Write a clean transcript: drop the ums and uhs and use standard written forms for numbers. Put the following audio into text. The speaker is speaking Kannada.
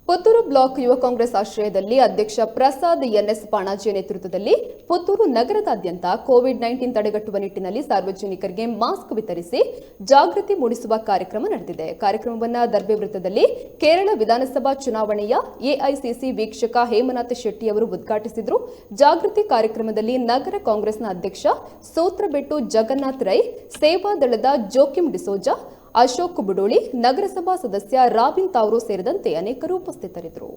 ಪುತ್ತೂರು ಬ್ಲಾಕ್ ಯುವ ಕಾಂಗ್ರೆಸ್ ಆಶ್ರಯದಲ್ಲಿ ಅಧ್ಯಕ್ಷ ಪ್ರಸಾದ್ ಎನ್ಎಸ್ ಪಾಣಾಜೆ ನೇತೃತ್ವದಲ್ಲಿ ಪುತ್ತೂರು ನಗರದಾದ್ಯಂತ ಕೋವಿಡ್-19 ತಡೆಗಟ್ಟುವ ನಿಟ್ಟಿನಲ್ಲಿ ಸಾರ್ವಜನಿಕರಿಗೆ ಮಾಸ್ಕ್ ವಿತರಿಸಿ ಜಾಗೃತಿ ಮೂಡಿಸುವ ಕಾರ್ಯಕ್ರಮ ನಡೆದಿದೆ. ಕಾರ್ಯಕ್ರಮವನ್ನು ದರ್ಬೆ ವೃತ್ತದಲ್ಲಿ ಕೇರಳ ವಿಧಾನಸಭಾ ಚುನಾವಣೆಯ ಎಐಸಿಸಿ ವೀಕ್ಷಕ ಹೇಮನಾಥ್ ಶೆಟ್ಟಿ ಅವರು ಉದ್ಘಾಟಿಸಿದರು. ಜಾಗೃತಿ ಕಾರ್ಯಕ್ರಮದಲ್ಲಿ ನಗರ ಕಾಂಗ್ರೆಸ್ನ ಅಧ್ಯಕ್ಷ ಸೋತ್ರಬೆಟ್ಟು ಜಗನ್ನಾಥ್ ರೈ, ಸೇವಾದಳದ ಜೋಕಿಂ ಡಿಸೋಜಾ, ಅಶೋಕ್ ಬುಡೋಳಿ, ನಗರಸಭಾ ಸದಸ್ಯ ರಾಬಿನ್ ತಾವ್ರೋ ಸೇರಿದಂತೆ ಅನೇಕರು ಉಪಸ್ಥಿತರಿದ್ದರು.